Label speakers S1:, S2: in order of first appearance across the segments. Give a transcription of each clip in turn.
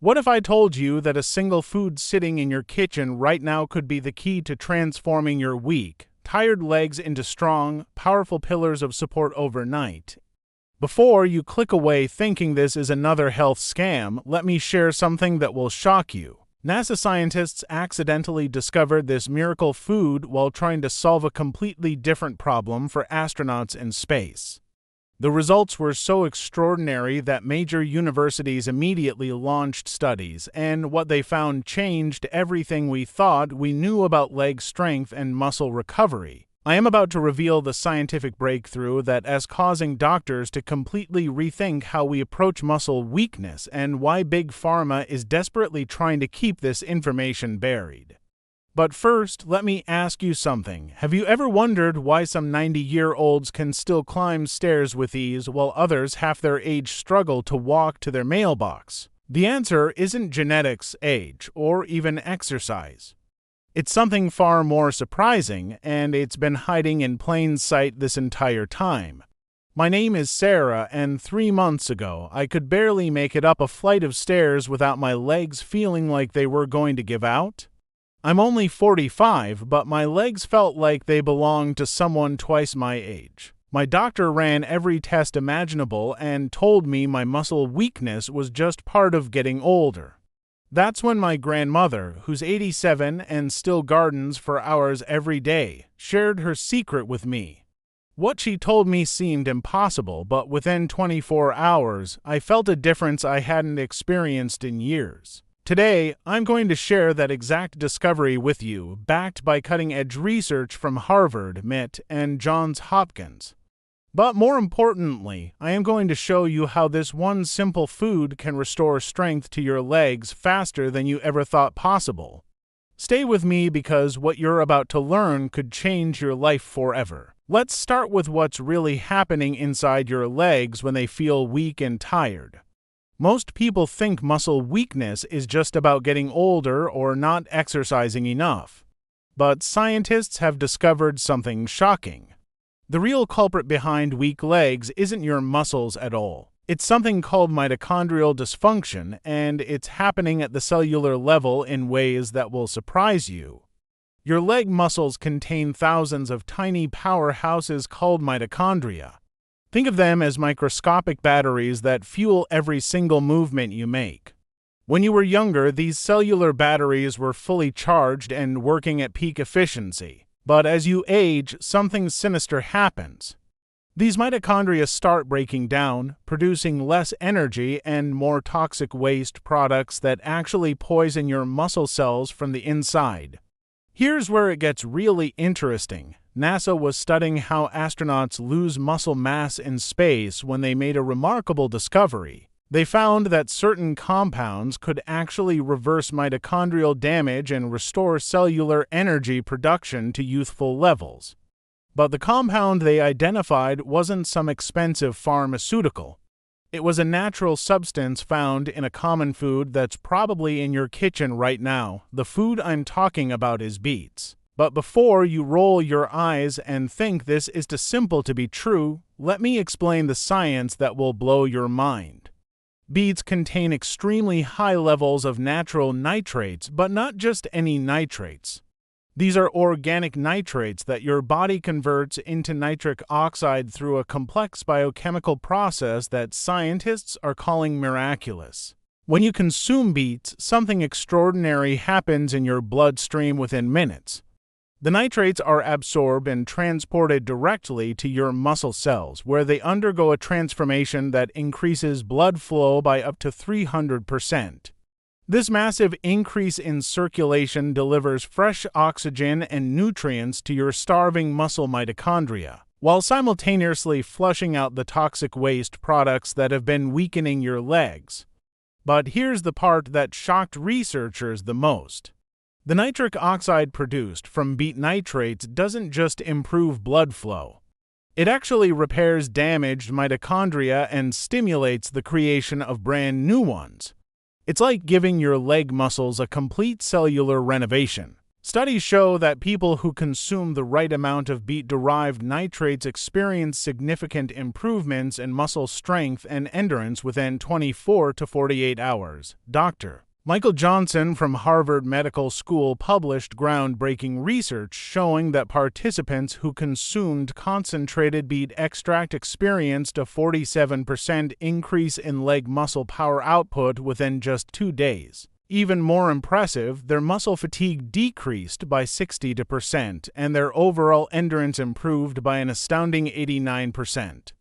S1: What if I told you that a single food sitting in your kitchen right now could be the key to transforming your weak, tired legs into strong, powerful pillars of support overnight? Before you click away thinking this is another health scam, let me share something that will shock you. NASA scientists accidentally discovered this miracle food while trying to solve a completely different problem for astronauts in space. The results were so extraordinary that major universities immediately launched studies, and what they found changed everything we thought we knew about leg strength and muscle recovery. I am about to reveal the scientific breakthrough that is causing doctors to completely rethink how we approach muscle weakness and why Big Pharma is desperately trying to keep this information buried. But first, let me ask you something. Have you ever wondered why some 90-year-olds can still climb stairs with ease while others half their age struggle to walk to their mailbox? The answer isn't genetics, age, or even exercise. It's something far more surprising, and it's been hiding in plain sight this entire time. My name is Sarah, and 3 months ago, I could barely make it up a flight of stairs without my legs feeling like they were going to give out. I'm only 45, but my legs felt like they belonged to someone twice my age. My doctor ran every test imaginable and told me my muscle weakness was just part of getting older. That's when my grandmother, who's 87 and still gardens for hours every day, shared her secret with me. What she told me seemed impossible, but within 24 hours, I felt a difference I hadn't experienced in years. Today, I'm going to share that exact discovery with you, backed by cutting-edge research from Harvard, MIT, and Johns Hopkins. But more importantly, I am going to show you how this one simple food can restore strength to your legs faster than you ever thought possible. Stay with me because what you're about to learn could change your life forever. Let's start with what's really happening inside your legs when they feel weak and tired. Most people think muscle weakness is just about getting older or not exercising enough. But scientists have discovered something shocking. The real culprit behind weak legs isn't your muscles at all. It's something called mitochondrial dysfunction, and it's happening at the cellular level in ways that will surprise you. Your leg muscles contain thousands of tiny powerhouses called mitochondria. Think of them as microscopic batteries that fuel every single movement you make. When you were younger, these cellular batteries were fully charged and working at peak efficiency. But as you age, something sinister happens. These mitochondria start breaking down, producing less energy and more toxic waste products that actually poison your muscle cells from the inside. Here's where it gets really interesting. NASA was studying how astronauts lose muscle mass in space when they made a remarkable discovery. They found that certain compounds could actually reverse mitochondrial damage and restore cellular energy production to youthful levels. But the compound they identified wasn't some expensive pharmaceutical. It was a natural substance found in a common food that's probably in your kitchen right now. The food I'm talking about is beets. But before you roll your eyes and think this is too simple to be true, let me explain the science that will blow your mind. Beets contain extremely high levels of natural nitrates, but not just any nitrates. These are organic nitrates that your body converts into nitric oxide through a complex biochemical process that scientists are calling miraculous. When you consume beets, something extraordinary happens in your bloodstream within minutes. The nitrates are absorbed and transported directly to your muscle cells, where they undergo a transformation that increases blood flow by up to 300%. This massive increase in circulation delivers fresh oxygen and nutrients to your starving muscle mitochondria, while simultaneously flushing out the toxic waste products that have been weakening your legs. But here's the part that shocked researchers the most. The nitric oxide produced from beet nitrates doesn't just improve blood flow. It actually repairs damaged mitochondria and stimulates the creation of brand new ones. It's like giving your leg muscles a complete cellular renovation. Studies show that people who consume the right amount of beet-derived nitrates experience significant improvements in muscle strength and endurance within 24 to 48 hours. Dr. Michael Johnson from Harvard Medical School published groundbreaking research showing that participants who consumed concentrated beet extract experienced a 47% increase in leg muscle power output within just 2 days. Even more impressive, their muscle fatigue decreased by 60% and their overall endurance improved by an astounding 89%.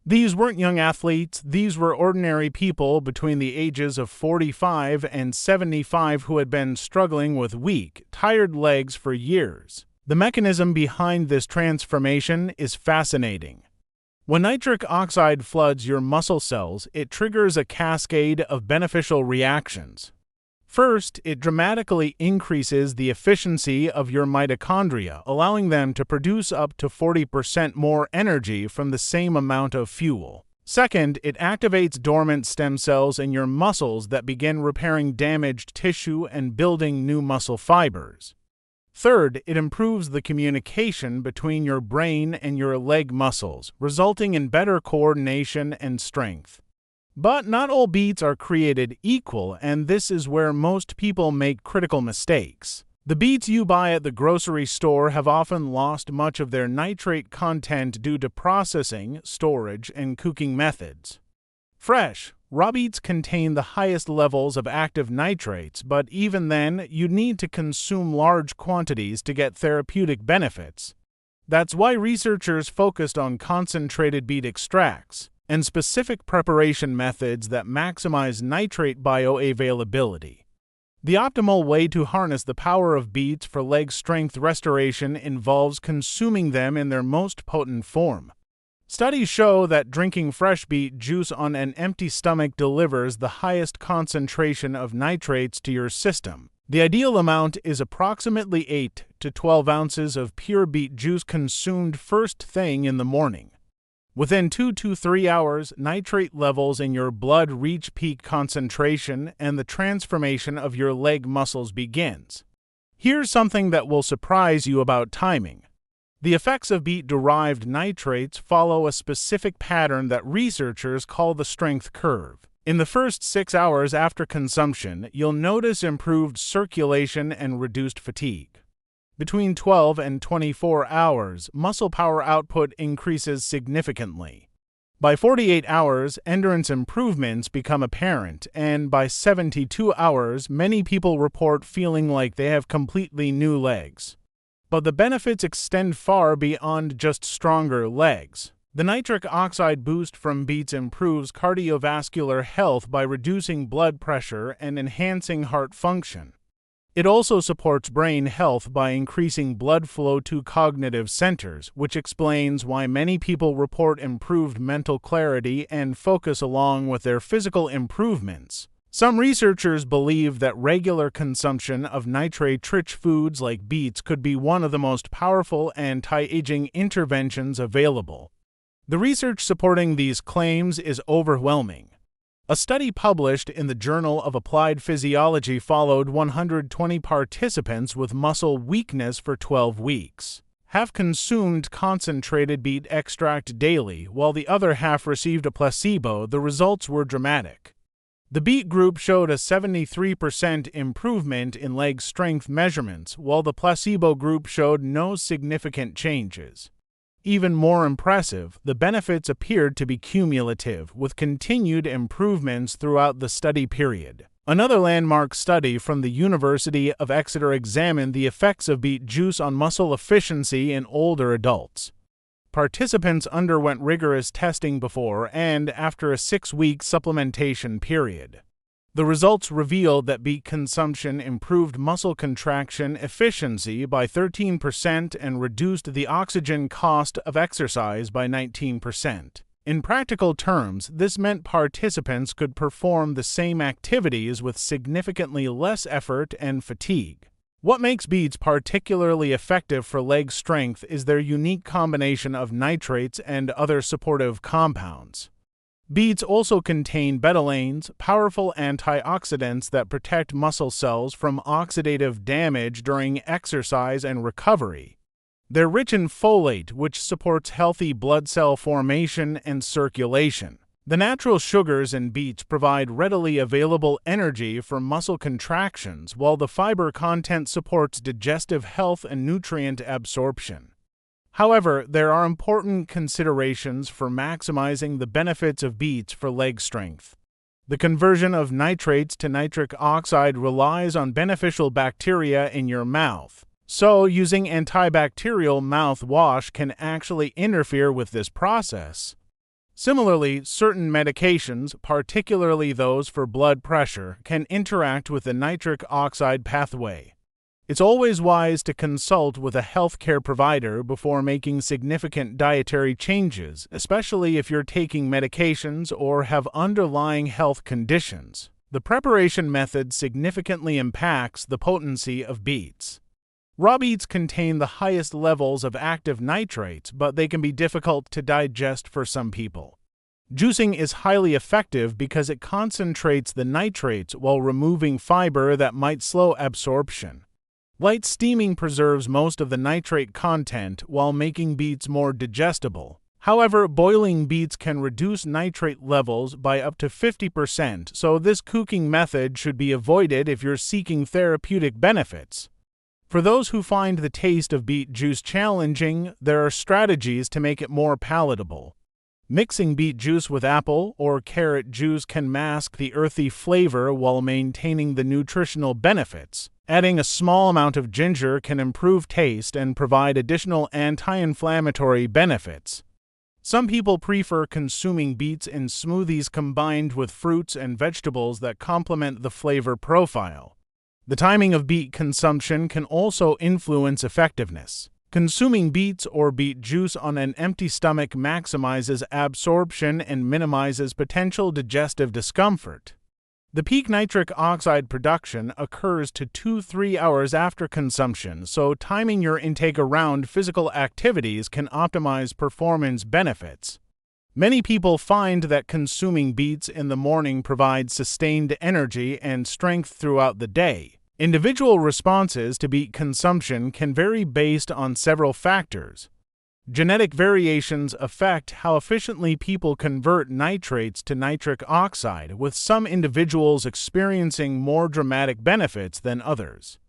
S1: These weren't young athletes, these were ordinary people between the ages of 45 and 75 who had been struggling with weak, tired legs for years. The mechanism behind this transformation is fascinating. When nitric oxide floods your muscle cells, it triggers a cascade of beneficial reactions. First, it dramatically increases the efficiency of your mitochondria, allowing them to produce up to 40% more energy from the same amount of fuel. Second, it activates dormant stem cells in your muscles that begin repairing damaged tissue and building new muscle fibers. Third, it improves the communication between your brain and your leg muscles, resulting in better coordination and strength. But not all beets are created equal, and this is where most people make critical mistakes. The beets you buy at the grocery store have often lost much of their nitrate content due to processing, storage, and cooking methods. Fresh, raw beets contain the highest levels of active nitrates, but even then, you need to consume large quantities to get therapeutic benefits. That's why researchers focused on concentrated beet extracts and specific preparation methods that maximize nitrate bioavailability. The optimal way to harness the power of beets for leg strength restoration involves consuming them in their most potent form. Studies show that drinking fresh beet juice on an empty stomach delivers the highest concentration of nitrates to your system. The ideal amount is approximately 8 to 12 ounces of pure beet juice consumed first thing in the morning. Within 2 to 3 hours, nitrate levels in your blood reach peak concentration and the transformation of your leg muscles begins. Here's something that will surprise you about timing. The effects of beet-derived nitrates follow a specific pattern that researchers call the strength curve. In the first 6 hours after consumption, you'll notice improved circulation and reduced fatigue. Between 12 and 24 hours, muscle power output increases significantly. By 48 hours, endurance improvements become apparent, and by 72 hours, many people report feeling like they have completely new legs. But the benefits extend far beyond just stronger legs. The nitric oxide boost from beets improves cardiovascular health by reducing blood pressure and enhancing heart function. It also supports brain health by increasing blood flow to cognitive centers, which explains why many people report improved mental clarity and focus along with their physical improvements. Some researchers believe that regular consumption of nitrate-rich foods like beets could be one of the most powerful anti-aging interventions available. The research supporting these claims is overwhelming. A study published in the Journal of Applied Physiology followed 120 participants with muscle weakness for 12 weeks. Half consumed concentrated beet extract daily, while the other half received a placebo. The results were dramatic. The beet group showed a 73% improvement in leg strength measurements, while the placebo group showed no significant changes. Even more impressive, the benefits appeared to be cumulative, with continued improvements throughout the study period. Another landmark study from the University of Exeter examined the effects of beet juice on muscle efficiency in older adults. Participants underwent rigorous testing before and after a 6-week supplementation period. The results revealed that beet consumption improved muscle contraction efficiency by 13% and reduced the oxygen cost of exercise by 19%. In practical terms, this meant participants could perform the same activities with significantly less effort and fatigue. What makes beets particularly effective for leg strength is their unique combination of nitrates and other supportive compounds. Beets also contain betalains, powerful antioxidants that protect muscle cells from oxidative damage during exercise and recovery. They're rich in folate, which supports healthy blood cell formation and circulation. The natural sugars in beets provide readily available energy for muscle contractions, while the fiber content supports digestive health and nutrient absorption. However, there are important considerations for maximizing the benefits of beets for leg strength. The conversion of nitrates to nitric oxide relies on beneficial bacteria in your mouth, so using antibacterial mouthwash can actually interfere with this process. Similarly, certain medications, particularly those for blood pressure, can interact with the nitric oxide pathway. It's always wise to consult with a healthcare provider before making significant dietary changes, especially if you're taking medications or have underlying health conditions. The preparation method significantly impacts the potency of beets. Raw beets contain the highest levels of active nitrates, but they can be difficult to digest for some people. Juicing is highly effective because it concentrates the nitrates while removing fiber that might slow absorption. Light steaming preserves most of the nitrate content while making beets more digestible. However, boiling beets can reduce nitrate levels by up to 50%, so this cooking method should be avoided if you're seeking therapeutic benefits. For those who find the taste of beet juice challenging, there are strategies to make it more palatable. Mixing beet juice with apple or carrot juice can mask the earthy flavor while maintaining the nutritional benefits. Adding a small amount of ginger can improve taste and provide additional anti-inflammatory benefits. Some people prefer consuming beets in smoothies combined with fruits and vegetables that complement the flavor profile. The timing of beet consumption can also influence effectiveness. Consuming beets or beet juice on an empty stomach maximizes absorption and minimizes potential digestive discomfort. The peak nitric oxide production occurs 2 to 3 hours after consumption, so timing your intake around physical activities can optimize performance benefits. Many people find that consuming beets in the morning provides sustained energy and strength throughout the day. Individual responses to beet consumption can vary based on several factors. Genetic variations affect how efficiently people convert nitrates to nitric oxide, with some individuals experiencing more dramatic benefits than others.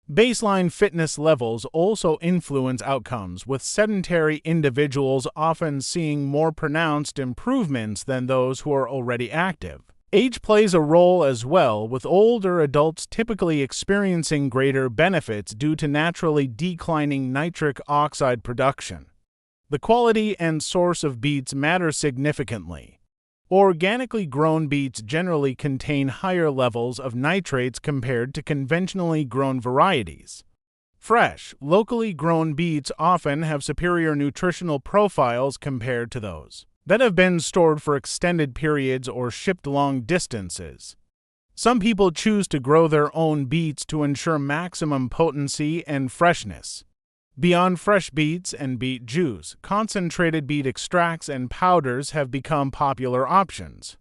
S1: Baseline fitness levels also influence outcomes, with sedentary individuals often seeing more pronounced improvements than those who are already active. Age plays a role as well, with older adults typically experiencing greater benefits due to naturally declining nitric oxide production. The quality and source of beets matter significantly. Organically grown beets generally contain higher levels of nitrates compared to conventionally grown varieties. Fresh, locally grown beets often have superior nutritional profiles compared to those that have been stored for extended periods or shipped long distances. Some people choose to grow their own beets to ensure maximum potency and freshness. Beyond fresh beets and beet juice, concentrated beet extracts and powders have become popular options.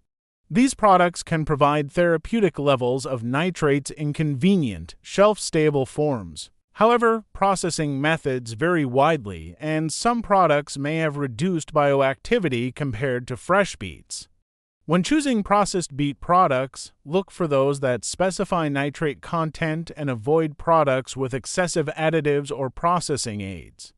S1: These products can provide therapeutic levels of nitrates in convenient, shelf-stable forms. However, processing methods vary widely, and some products may have reduced bioactivity compared to fresh beets. When choosing processed beet products, look for those that specify nitrate content and avoid products with excessive additives or processing aids.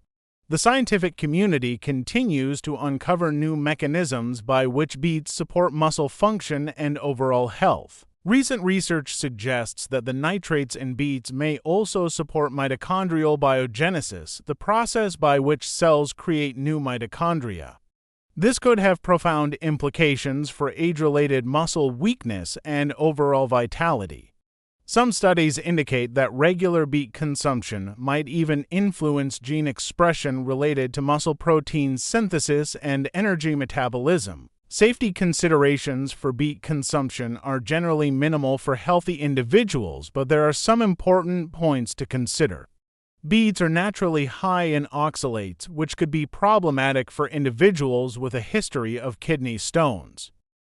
S1: The scientific community continues to uncover new mechanisms by which beets support muscle function and overall health. Recent research suggests that the nitrates in beets may also support mitochondrial biogenesis, the process by which cells create new mitochondria. This could have profound implications for age-related muscle weakness and overall vitality. Some studies indicate that regular beet consumption might even influence gene expression related to muscle protein synthesis and energy metabolism. Safety considerations for beet consumption are generally minimal for healthy individuals, but there are some important points to consider. Beets are naturally high in oxalates, which could be problematic for individuals with a history of kidney stones.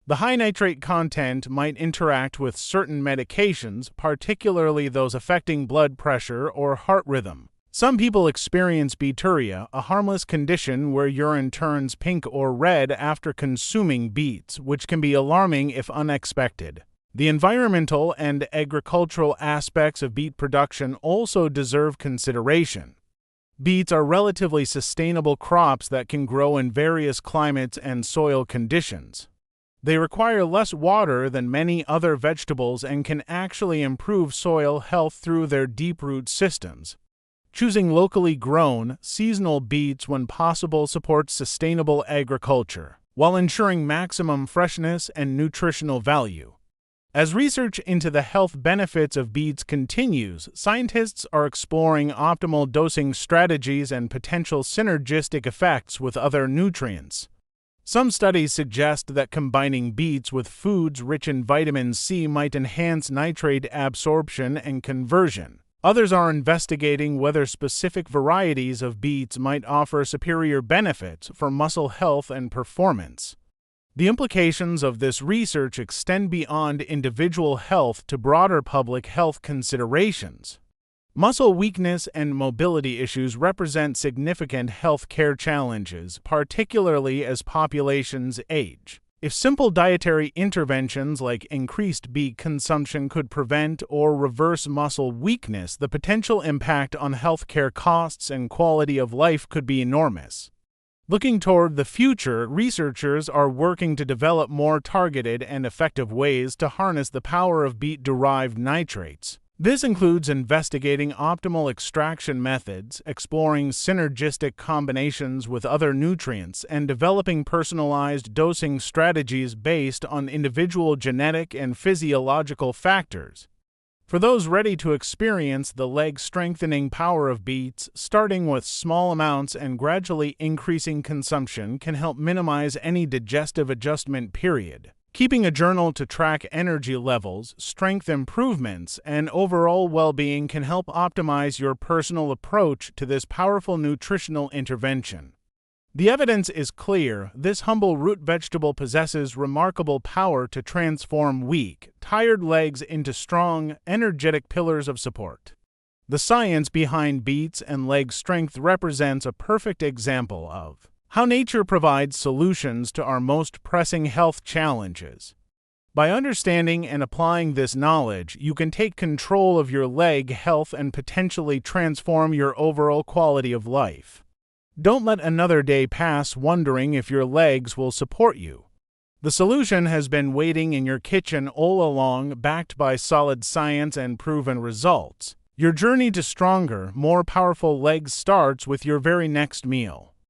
S1: The high nitrate content might interact with certain medications, particularly those affecting blood pressure or heart rhythm. Some people experience beaturia, a harmless condition where urine turns pink or red after consuming beets, which can be alarming if unexpected. The environmental and agricultural aspects of beet production also deserve consideration. Beets are relatively sustainable crops that can grow in various climates and soil conditions. They require less water than many other vegetables and can actually improve soil health through their deep root systems. Choosing locally grown, seasonal beets when possible supports sustainable agriculture, while ensuring maximum freshness and nutritional value. As research into the health benefits of beets continues, scientists are exploring optimal dosing strategies and potential synergistic effects with other nutrients. Some studies suggest that combining beets with foods rich in vitamin C might enhance nitrate absorption and conversion. Others are investigating whether specific varieties of beets might offer superior benefits for muscle health and performance. The implications of this research extend beyond individual health to broader public health considerations. Muscle weakness and mobility issues represent significant health care challenges, particularly as populations age. If simple dietary interventions like increased beet consumption could prevent or reverse muscle weakness, the potential impact on healthcare costs and quality of life could be enormous. Looking toward the future, researchers are working to develop more targeted and effective ways to harness the power of beet-derived nitrates. This includes investigating optimal extraction methods, exploring synergistic combinations with other nutrients, and developing personalized dosing strategies based on individual genetic and physiological factors. For those ready to experience the leg-strengthening power of beets, starting with small amounts and gradually increasing consumption can help minimize any digestive adjustment period. Keeping a journal to track energy levels, strength improvements, and overall well-being can help optimize your personal approach to this powerful nutritional intervention. The evidence is clear: this humble root vegetable possesses remarkable power to transform weak, tired legs into strong, energetic pillars of support. The science behind beets and leg strength represents a perfect example of how nature provides solutions to our most pressing health challenges. By understanding and applying this knowledge, you can take control of your leg health and potentially transform your overall quality of life. Don't let another day pass wondering if your legs will support you. The solution has been waiting in your kitchen all along, backed by solid science and proven results. Your journey to stronger, more powerful legs starts with your very next meal.